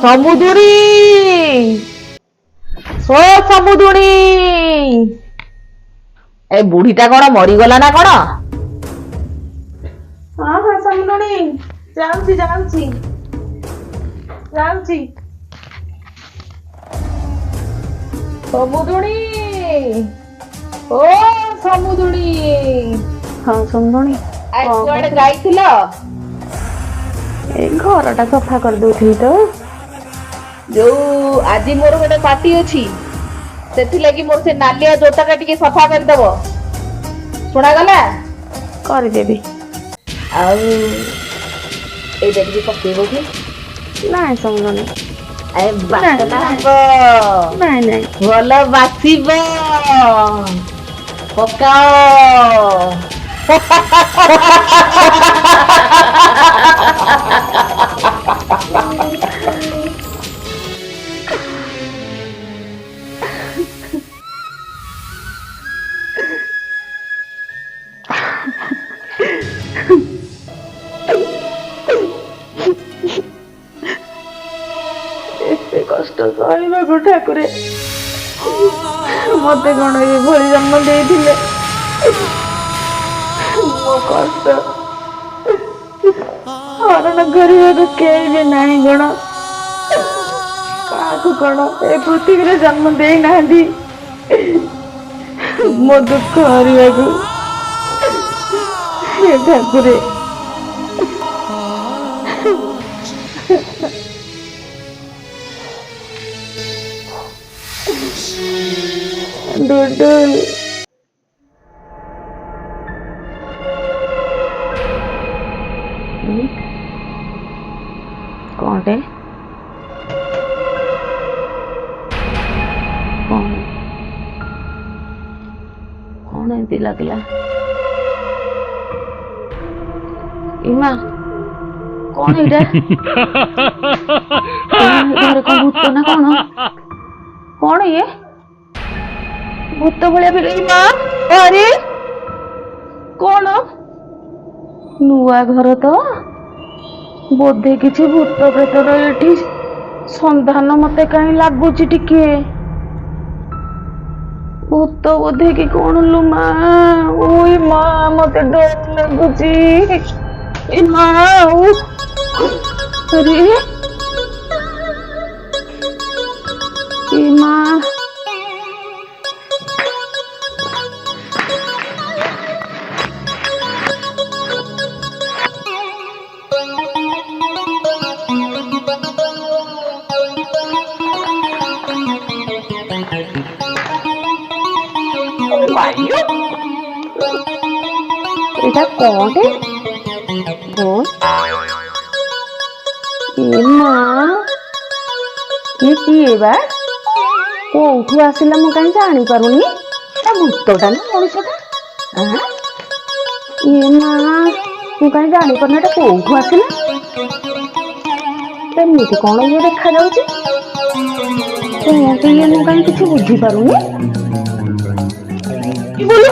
ସମୁଦୁଣୀ show ସମୁଦୁଣୀ ଏ ବୁଢୀଟା କଣ ମରିଗଲା ନା କଣ? ହଁ ହଁ ସମୁଦୁଣୀ ଯାଉଛି ଯାଉଛି ଯାଉଛି। ସମୁଦୁଣୀ ଓ ସମୁଦୁଣୀ ହଁ ସମୁଦୁଣୀ କୁଆଡେ ଯାଇଥିଲ? ଏଇ ଘରଟା ସଫା କରିଦଉଥିଲି ତ। ଯୋଉ ଆଜି ମୋର ଗୋଟେ ପାର୍ଟି ଅଛି, ସେଥିଲାଗି ମୋର ସେ ନାଲିଆ ଜୋତାଟା ଟିକେ ସଫା କରିଦବ, ଶୁଣାଗଲା? କରିଦେବି। ଆଉ ଏଇଟା ଟିକେ ପକେଇବ କି? ନାଇଁ ସମୁଦୁଣୀ ବାସନା ହବ, ନାଇଁ ନାଇଁ ଭଲ ବାସିବ, ପକାଅ। ଏତେ କଷ୍ଟ ସହିବାକୁ ଠାକୁରେ ମତେ କଣ ଏଭଳି ଜନ୍ମ ଦେଇଥିଲେ? ମୋ କଷ୍ଟ ହରଣ କରିବାକୁ କେହି ବି ନାହିଁ କଣ? କାହାକୁ କଣ ଏ ପୃଥିବୀରେ ଜନ୍ମ ଦେଇନାହାନ୍ତି ମୋ ଦୁଃଖ ହରିବାକୁ। ହେ ଠାକୁରେ ଡୁଡୁ କଣଟେ କଣ କଣ ଏମିତି ଲାଗିଲା? ଇମା କଣ ଏଇଟା? ଘରେ କଣ ଭୂତ ନା କଣ? କଣ ଇଏ ଭୂତ ଭଳିଆ ବି? ଇମା ଆରେ କଣ ନୂଆ ଘର ତ, ବୋଧେ କିଛି ଭୂତ ପ୍ରେତର ଏଠି ସନ୍ଧାନ ମତେ କାହିଁ ଲାଗୁଛି ଟିକେ। ଭୂତ ବୋଧେ କି କଣ ଲୋ ମା? ଓଇ ମା ମତେ ଡର ଲାଗୁଛି। ଏ ମା ଆରେ ଏ ମା ଏଇଟା କଣଟେ? ଏ ମା କିଏ ବା? କୋଉଠୁ ଆସିଲା ମୁଁ କାହିଁ ଜାଣିପାରୁନି? ତା ଭୂତଟା ନା ମଣିଷଟା? ଏ ମା ମୁଁ କାହିଁ ଜାଣିପାରୁନି ଏଟା କୋଉଠୁ ଆସିଲା? ଏମିତି କଣ ଇଏ ଦେଖା ଯାଉଛି? କଣ ଇଏ ମୁଁ କାହିଁ କିଛି ବୁଝିପାରୁନି? ବୋଲ